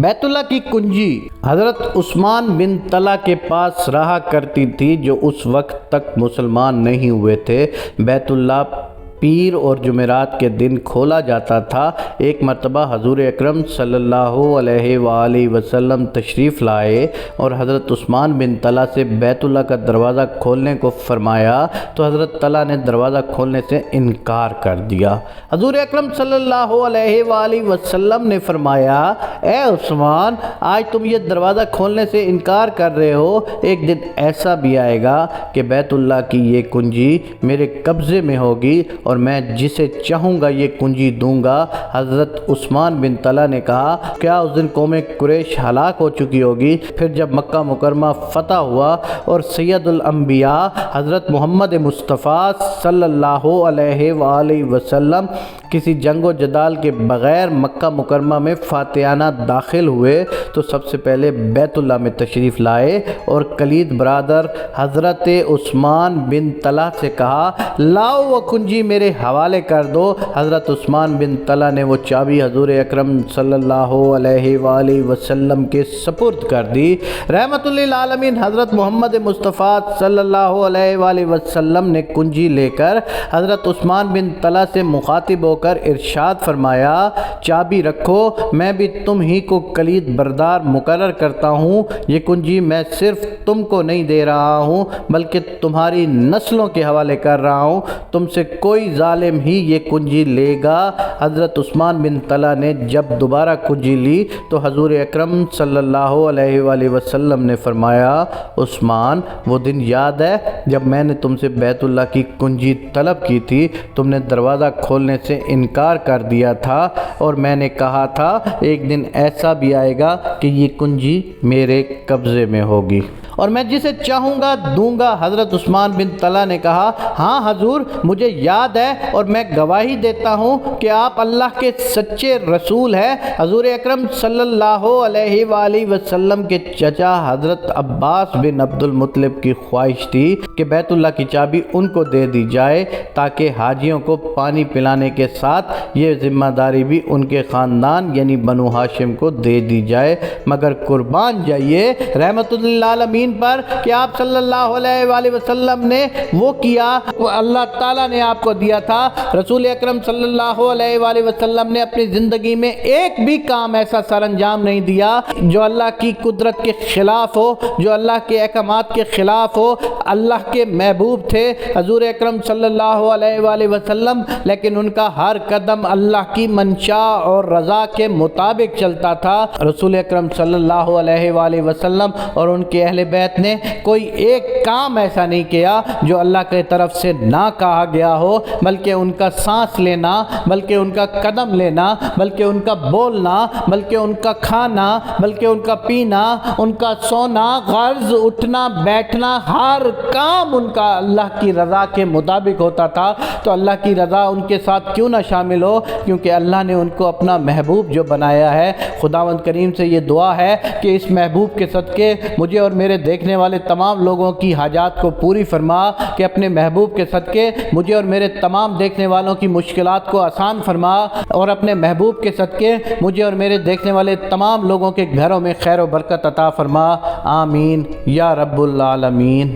بیت اللہ کی کنجی حضرت عثمان بن طلحہ کے پاس رہا کرتی تھی، جو اس وقت تک مسلمان نہیں ہوئے تھے۔ بیت اللہ پیر اور جمعرات کے دن کھولا جاتا تھا۔ ایک مرتبہ حضور اکرم صلی اللہ علیہ وآلہ وسلم تشریف لائے اور حضرت عثمان بن طلحہ سے بیت اللہ کا دروازہ کھولنے کو فرمایا تو حضرت طلحہ نے دروازہ کھولنے سے انکار کر دیا۔ حضور اکرم صلی اللہ علیہ وآلہ وسلم نے فرمایا، اے عثمان، آج تم یہ دروازہ کھولنے سے انکار کر رہے ہو، ایک دن ایسا بھی آئے گا کہ بیت اللہ کی یہ کنجی میرے قبضے میں ہوگی اور میں جسے چاہوں گا یہ کنجی دوں گا۔ حضرت عثمان بن طلحہ نے کہا، کیا اس دن قوم قریش ہلاک ہو چکی ہوگی؟ پھر جب مکہ مکرمہ فتح ہوا اور سید الانبیاء حضرت محمد مصطفیٰ صلی اللہ علیہ وآلہ وسلم کسی جنگ و جدال کے بغیر مکہ مکرمہ میں فاتحانہ داخل ہوئے تو سب سے پہلے بیت اللہ میں تشریف لائے اور کلید برادر حضرت عثمان بن طلحہ سے کہا، لاؤ وہ کنجی میرے حوالے کر دو۔ حضرت عثمان بن طلحہ نے وہ چابی حضور اکرم صلی اللہ علیہ وآلہ وسلم کے سپرد کر دی۔ رحمت للعالمین حضرت محمد مصطفیٰ صلی اللہ علیہ وآلہ وسلم نے کنجی لے کر حضرت عثمان بن طلحہ سے مخاطب ہو کر ارشاد فرمایا، چابی رکھو، میں بھی تم ہی کو کلید بردار مقرر کرتا ہوں۔ یہ کنجی میں صرف تم کو نہیں دے رہا ہوں بلکہ تمہاری نسلوں کے حوالے کر رہا ہوں، تم سے کوئی ظالم ہی یہ کنجی لے گا۔ حضرت عثمان بن طلحہ نے جب دوبارہ کنجی لی تو حضور اکرم صلی اللہ علیہ وآلہ وسلم نے فرمایا، عثمان، وہ دن یاد ہے جب میں نے تم سے بیت اللہ کی کنجی طلب کی تھی؟ تم نے دروازہ کھولنے سے انکار کر دیا تھا اور میں نے کہا تھا ایک دن ایسا بھی آئے گا کہ یہ کنجی میرے قبضے میں ہوگی اور میں جسے چاہوں گا دوں گا۔ حضرت عثمان بن طلحہ نے کہا، ہاں حضور، مجھے یاد ہے اور میں گواہی دیتا ہوں کہ آپ اللہ کے سچے رسول ہیں۔ حضور اکرم صلی اللہ علیہ وآلہ وسلم کے چچا حضرت عباس بن عبد المطلب کی خواہش تھی کہ بیت اللہ کی چابی ان کو دے دی جائے تاکہ حاجیوں کو پانی پلانے کے ساتھ یہ ذمہ داری بھی ان کے خاندان یعنی بنو ہاشم کو دے دی جائے، مگر قربان جائیے رحمت للعالمین پر کہ آپ صلی اللہ علیہ وآلہ وسلم نے وہ کیا وہ اللہ تعالیٰ نے آپ کو دیا تھا۔ رسول اکرم صلی اللہ علیہ وآلہ وسلم نے اپنی زندگی میں ایک بھی کام ایسا سر انجام نہیں دیا جو اللہ کی قدرت کے خلاف ہو، جو اللہ کے احکامات کے خلاف ہو۔ اللہ کے محبوب تھے حضور اکرم صلی اللہ علیہ وآلہ وسلم، لیکن ان کا ہر قدم اللہ کی منشا اور رضا کے مطابق چلتا تھا۔ رسول اکرم صلی اللہ علیہ وآلہ وسلم اور ان کے اہل بیت نے کوئی ایک کام ایسا نہیں کیا جو اللہ کی طرف سے نہ کہا گیا ہو، بلکہ ان کا سانس لینا، بلکہ ان کا قدم لینا، بلکہ ان کا بولنا، بلکہ ان کا کھانا، بلکہ ان کا پینا، ان کا سونا، غرض اٹھنا بیٹھنا، ہر کام ان کا اللہ کی رضا کے مطابق ہوتا تھا۔ تو اللہ کی رضا ان کے ساتھ کیوں نہ شامل ہو، کیونکہ اللہ نے ان کو اپنا محبوب جو بنایا ہے۔ خداوند کریم سے یہ دعا ہے کہ اس محبوب کے صدقے مجھے اور میرے دیکھنے والے تمام لوگوں کی حاجات کو پوری فرما، کہ اپنے محبوب کے صدقے مجھے اور میرے تمام دیکھنے والوں کی مشکلات کو آسان فرما، اور اپنے محبوب کے صدقے مجھے اور میرے دیکھنے والے تمام لوگوں کے گھروں میں خیر و برکت عطا فرما۔ آمین یا رب العالمین۔